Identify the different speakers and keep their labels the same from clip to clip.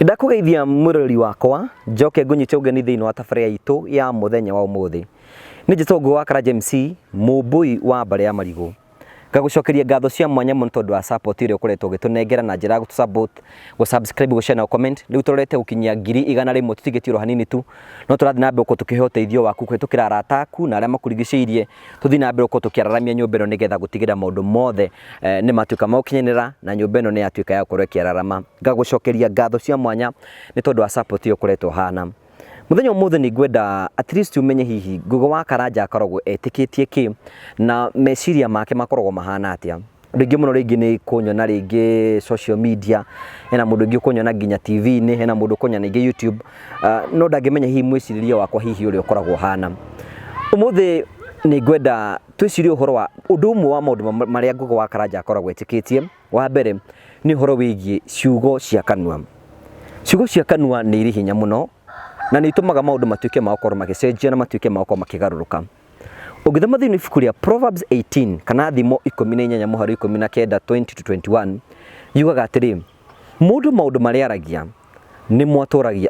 Speaker 1: Ndakugeithia murori wakwa njoke ngunyite ugeni thiini wa tafaria itu ya muthenya wa umuthi ni jitongo wa Kara James mubui wa bare ya marigo ngagucokeria ngatho cia mwanya muno tondu wa support ire ukoretwo gitunengera na njira gutu support go subscribe go share na comment ni utorete ukinyia 100 tutigitiro hanini tu no turathi na mbere ko tukihoteithio waku kwitukira arata aku na aria makurigiciirie tuthi na mbere ko tukiararamia nyumba ino nigetha gutigira maundu mothe ni matuika maukinyenera na nyumba ino ni atuika ya korwe kiararama ngagucokeria ngatho cia mwanya ni tondu wa support ire ukoretwo hana muthenya umuthi ni ngwenda at least umenye hihi Ngugi wa Karanja akoragwo etikitie ki na meciria make makoragwo mahana atia ringi muno ringi ni kunyona ringi social media hena mundu ngi kunyona nginya TV ni hena mundu kunyona ngi YouTube no ndangimenya hihi mwiciriria wakwa hihi uri ukoragwo hana umuthi ni ngwenda twicirie uhoro wa undu umwe wa maundu maria Ngugi wa Karanja akoragwo etikitie wa mbere ni uhoro wigie ciugo cia kanua. Ciugo cia kanua ni iri hinya muno na ni itumaga maundu matuike makorwo magicenjia na matuike makorwo makigaruruka. Ugithoma thiini ibuku ria Proverbs 18 kana thimo 18 muhari 19 20-21 yugaga atiri mundu maundu maria aragia ni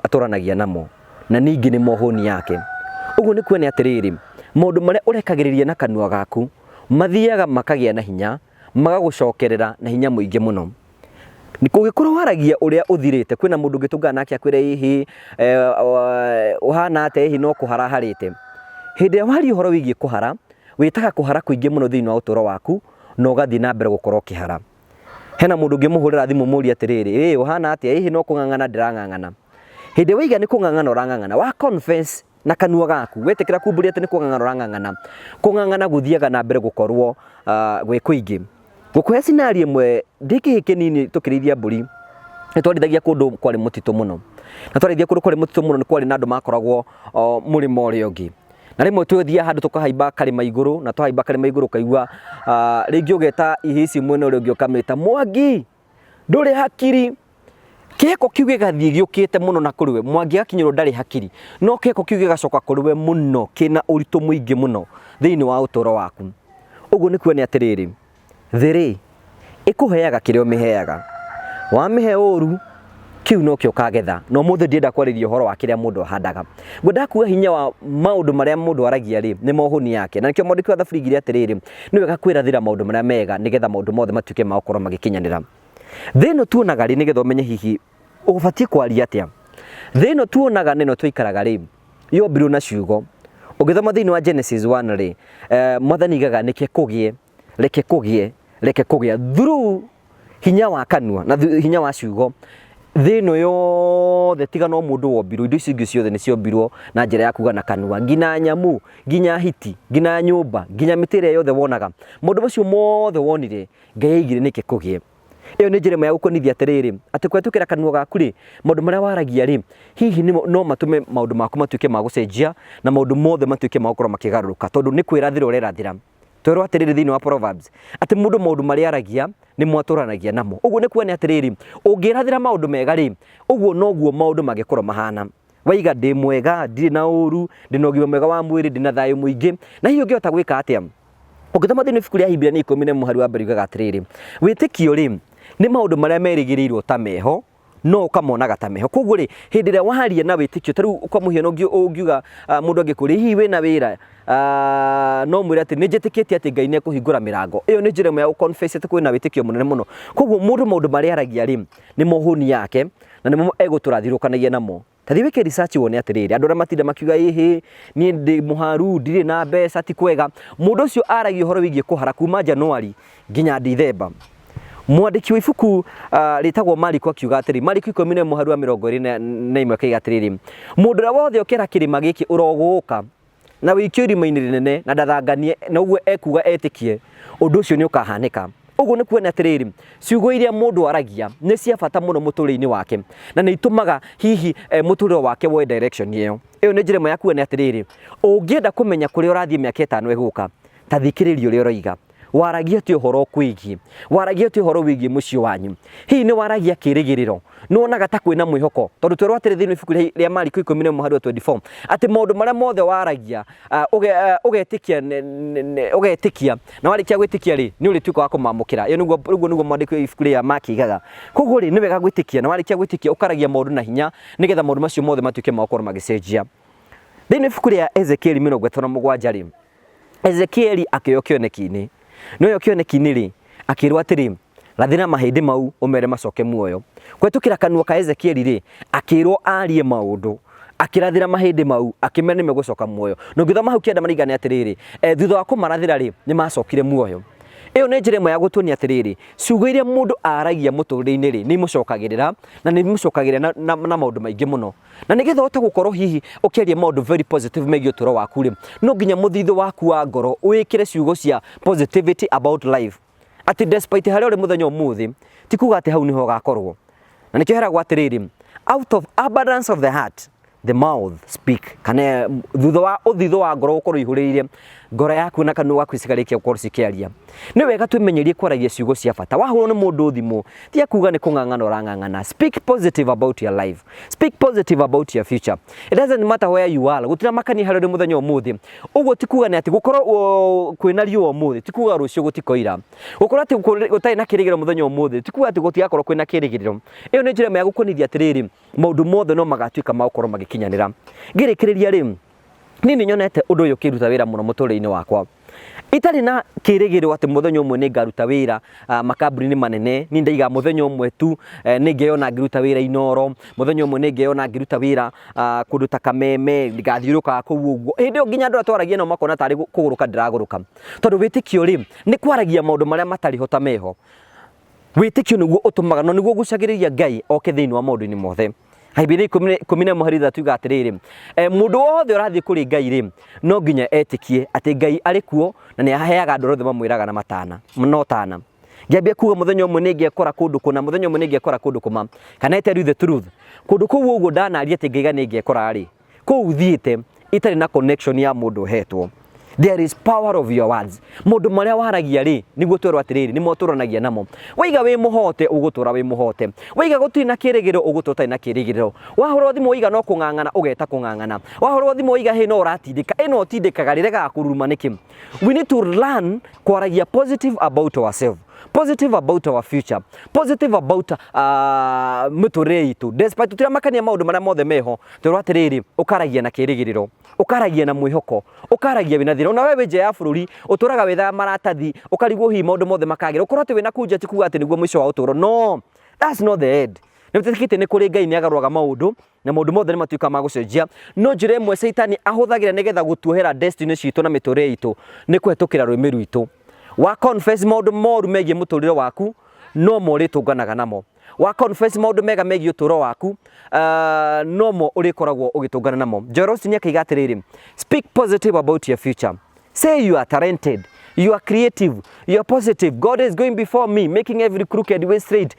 Speaker 1: atoranagia namo na ningi ni mohoni yake. Uguo ni kuone atiriri maundu maria urekagiriria na kanua gaku mathiaga makagia na hinya magagucokerera na hinya muingi muno. Ni kugikorwo waragia uria uthirite kwina mundu ngitungana nake akwire hihi uhana ate hihi no kuhara harite hindi ya wari uhoro wigie kuhara witaga kuhara kuingi muno thiini wa utoro waku no gathi na mbere gukorwo kihara. Hena mundu ngimuhurira thimu muri atiriri uhana ate hihi no kungangana ndirangangana hindi wiga ni kungangana urangangana wa confess na kanua gaku wetekira kumburi ate ni kungangana urangangana kungangana guthiaga na mbere gukorwo gwe kuingi gukuhe scenario imwe ndiki nini tukirithia mburi nitwarithagia kundu kwari mutito muno na twarithia kundu kwari mutito muno ni kwari na andu makoragwo murimo uri ungi na rimwe twithia handu tukahaimba karima iguru na twahaimba karima iguru kaigua ringi ugeta ihisi mwene uri ungi ukamita Mwangi nduri hakiri keko kiuge gathie giukite muno na kuriwe Mwangi akinyiro ndari hakiri no keko kiuge gacoka kuriwe muno kina uritu muingi muno thiini wa utoro waku. Uguo ni kuone atiriri thiri ikuheaga kirio miheaga wamihe uru kiu no kio kagetha no muthe ndienda kwariria horo wa kiria mundu ahandaga ngwenda kuga hinya wa maundu maria mundu aragia ri ni mohoni yake na nikio mwandiki wa thaburi iria atiriri ni wega kwirathira maundu maria mega nigetha maundu mothe matuike ma ukorwo magikinyanira thino tuonaga ri nigetha umenye hihi ubatie kwaria atia thino tuonaga nino tuikaraga ri yombirwo na ciugo ugithoma thiini wa Genesis 1 ri mwathani gaga nike kugie reke kugia through hinya wa kanua na hinya wa ciugo thino yothe tiga no mundu wombirwo indo icio ciothe ni ciombirwo na njira ya kuga na kanua nginya nyamu nginya hiti nginya nyumba nginya mitire yothe wonaga mundu macio mothe wonire Ngai aigire nike kugie. Iyo ni njira ya gukonithia atiriri ati kwetukira kanua gaku ri maundu maria waragia ri hihi no matume maundu maku matuike ma gucenjia na maundu mothe matuike ma gukorwo makigaruruka tondu ni kwirathira urerathira. Twero atiriri thiini wa Proverbs ati mundu maundu maria aragia ni mwaturanagia namo. Uguo ni kuone atiriri ungirathira maundu mega ri uguo noguo maundu magikorwo mahana waiga ndi mwega ndiri na uru ndina ugima mwega wa mwiri ndina thayu muingi na hiyo ngihota gwika atia. Ugithoma thiini ibuku ria Hibria 10 muhari wa mbere ugaga atiriri witikio ri ni maundu maria merigirirwo ta meho no ukamonaga ta meho koguo ri hindi ria waharia na witikio tariu ukamuhiano ungiuga mundu angikuri hihi wina wira no mwira ati nijetikitie ati Ngai ni kuhingura mirango. Iyo ni njira ya confess ati kwina witikio munene muno koguo mundu maundu maria aragia ri ni mohoni yake na nimo eguturathirukanagia namo. Tathi weke research wone atiriri andu aria matinda makiuga ihi ni ndi muharu ndire na mbeca ti kwega mundu ucio aragia uhoro wigie kuhara kuma Januari nginya Dithemba. Mwandiki wa ibuku ritagwo Mariko akiuga atiri Mariko 10 muhari wa 21 kaiga atiriri mundu wothe ukira kirima giki uroguka na wikio irima-ini rinene na ndathanganie na uguo ekuga etikie undu ucio ni ukahanika. Uguo ni kuona atiriri ciugo iria mundu aragia ni cia bata muno muturire-ini wake na ni itumaga hihi muturire wake wo direction iyo. Iyo ni njira ya kuona atiriri ungienda kumenya kuria urathie miaka 5 iguka tathikiririo ria uroiga waragia ti uhoro kwigi waragia ti uhoro wigi mucio wanyu hi ni waragia kirigiriro nuonaga ta kwina mwihoko tondu twerwa atiri thiini ibuku ria Mariko 11:24 ati maundu maria mothe waragia ugetikia na warikia gwitikia ri ni urituika wa kumamukira iyo niguo mwandiko ibuku ria makigaga koguo ri ni wega gwitikia na warikia gwitikia ukaragia maundu na hinya nigetha maundu macio mothe matuike makorwo magicenjia thiini ibuku ria Ezekiel 37 ri Ezekiel akioyo kioneki-ini no kioneki-ini ri akirwa atiri rathina mahindi mau umere macoke muoyo kwetukira kanua ka Ezekiel ri akirwo arie maundu akirathira mahindi mau akimena ni megucoka muoyo no ngithoma hau kienda marigane atiriri thutha wa kumarathira ri ni macokire muoyo iyo ni njira imwe ya gutunia atiriri ciugo iria mundu aragia muturire-ini ri ni mucokagirira na ni mucokagirira na maundu maingi muno na nigetha uta gukorwo hihi ukiaria maundu very positive megie uturo waku ri no nginya muthitho waku wa ngoro wikire ciugo cia positivity about life ati despite haria uri muthenya umuthi ti kuga ati hau niho gakorwo na nikio heragwo atiriri out of abundance of the heart the mouth speak kana thutha wa uthitho wa ngoro ukorwo ihuriire ngoro yaku na kanua gaku cigarikia gukorwo cikiaria ni wega twimenyerie kwaragia ciugo cia bata wahurwo ni mundu thimu ti kuga ni kung'ang'ana urang'ang'ana speak positive about your life speak positive about your future it doesn't matter where you are gutira makani hari muthenya umuthi uguo ti kuga ni ati gukorwo kwina riu umuthi ti kuga rucio gutikoira gukorwo ati gutai na kirigiro muthenya umuthi ti kuga ati gutigakorwo kwina kirigiro iyo ni njira ya gukonithia atiriri maundu mothe no magatuika magukorwo magikinyanira ngirikiriria ri nini nyonete undu uyu kiruta wira muno muturire-ini wakwa itari na kirigiro ati muthenya umwe ni ngaruta wira makambuni manene ni ndaiga muthenya umwe tu ni ngeyona ngiruta wira Inoro muthenya umwe ni ngeyona ngiruta wira kundu ta Kameme ngathiuruka kuu uguo hindi yo nginya andu atwaragia no makona tari kuguruka ndiraguruka tondu witikio ri ni kwaragia maundu maria matari hota meho witikio niguo utumaga no niguo gucagiriria Ngai oke thiini wa maundu-ini mothe Haibiri 11 tuga atiriri mundu wothe urathie kuri Ngai ri no nginya etikie ati Ngai ari kuo na ni aheaga andu othe mamwiraga na matana no tana ngiambia kuga muthenya umwe ni ngekora kundu kuna muthenya umwe ni ngekora kundu kuma kana tell you the truth kundu kuu uguo ndanaria ati ngeiga ni ngekora ri kuu thiite itari na connection ya mundu hetwo there is power of your words mundu maria waragia ri niguo twerwo atiriri ni moturanagia namo waiga wi muhote ugutura wi muhote waiga gutiri na kirigiro ugututa na kirigiro wahorwo thimu waiga no kung'ang'ana ugeta kung'ang'ana wahorwo thimu waiga he no uratindika ino tindikaga rirega kuruma niki we need to learn kwaragia positive about ourselves positive about our future positive about muturire itu despite tutira makania maundu maria mothe meho twerwo atiriri ukaragia na kirigiriro ukaragia na mwihoko ukaragia wina thira na wewe nje ya bururi uturaga witha maratathi ukarigwo hi maundu mothe makagira ukorwo ati wina kunja ti kuga ati niguo mwisho wa uturo no that's not the end nibitikite ni kuri Ngai ni agaruaga maundu na maundu mothe ni matuika ma gucenjia no njire mwe Saitani ahuthagira nigetha gutuhera destiny citu na miturire itu ni kwetukira rwimi rwitu wa confess maundu moru megie muturire waku no mo ritunganaga namo wa confess maundu mega megie uturo waku no mo urikoragwo ugitungana namo Joros ni akiga atiriri speak positive about your future say you are talented you are creative you are positive God is going before me making every crooked way straight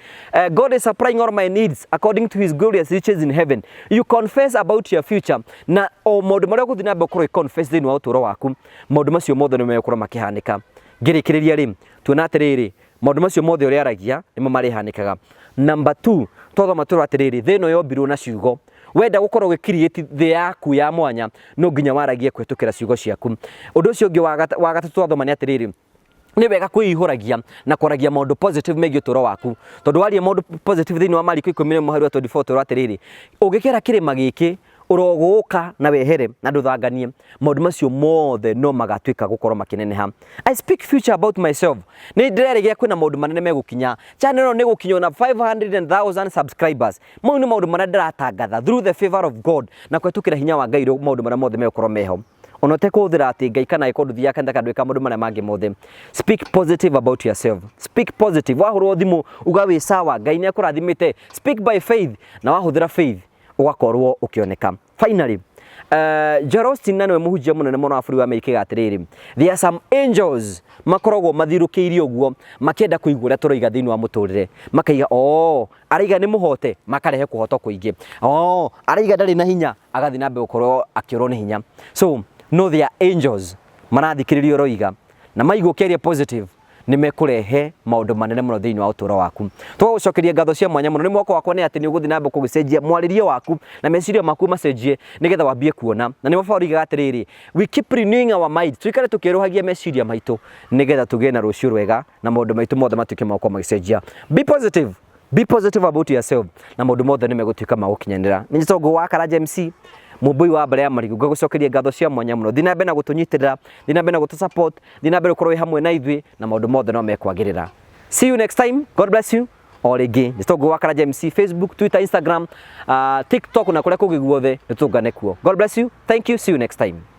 Speaker 1: God is supplying all my needs according to his glorious riches in heaven you confess about your future na o maundu maria guthina be kuri confess thini wa uturo waku maundu macio mothe ni mekura makihanika ngirikiriria ri tuona atiriri maundu macio mothe uri aragia nimo marihanikaga number 2 todo maturo atiriri thino yombirwo na ciugo wenda gukorwo gicreate the yaku ya mwanya no nginya waragie kwetukira ciugo ciaku undu ucio ungi wa gatatu athoma ni atiriri ni wega kwihuragia na kwaragia maundu positive megie uturo waku tondu waria maundu positive thini wa Mariko 11:24 twerwo atiriri ugikira kirima giki uroguka na wehere na nduthanganie maundu macio mothe no magatuika gukorwo makineneha I speak future about myself ni ndireregia kwina maundu manene megukinya channel no ni gukinywo na 500,000 subscribers mau ni maundu maria ndiratangatha through the favor of God na kwetukira hinya wa Ngai maundu maria mothe megukorwo meho onote kuthira ati Ngai kana ikonduthia kanda kanduika maundu maria mangi mothe speak positive about yourself speak positive wahurwo thimu ugawi sawa Ngai ni akurathimite speak by faith na wahuthira faith ugakorwo ukioneka finally Joros naniwe muhujia munene muno wa bũrũri wa Amerika gatiriri there are some angels makoragwo mathirukiirie uguo makenda kuigua uria turoiga thiini wa muturire makaiga araiga ni muhote makarehe kuhoto kuingi araiga ndari na hinya agathi na mbe gukorwo akiorwo ni hinya so no there are angels marathikiririo roiga na maigukiria positive nimekurehe maundu manene muno thiini wa uturo waku. Twagucokeria ngatho cia mwanya muno. Ni mwako wakwa ni ati ni uguthi nambe kugucenjia mwaririo waku na meciria maku macenjie nigetha wambie kuona. Na ni maboriga atiriri, we keep renewing our mind. Tuikare tukiruhagia meciria maitu nigetha tugie na rucio rwega na maundu maitu mothe matuike mako magicenjia. Be positive. Be positive about yourself. Na maundu mothe ni megutuika magukinyanira. Ni Njitongo wa Karaja MC, mubui wa mbere ya marigu. Ngagucokeria ngatho cia mwanya muno. Thina mbe na gutunyitirira, thina mbe na gutusupport, thina mbe gukorwo hamwe na ithui na maundu mothe no mekwagirira. See you next time. God bless you. O ringi Njitongo wa Karaja MC, Facebook, Twitter, Instagram, TikTok na kuria kungi guothe nitungane kuo. God bless you. Thank you. See you next time.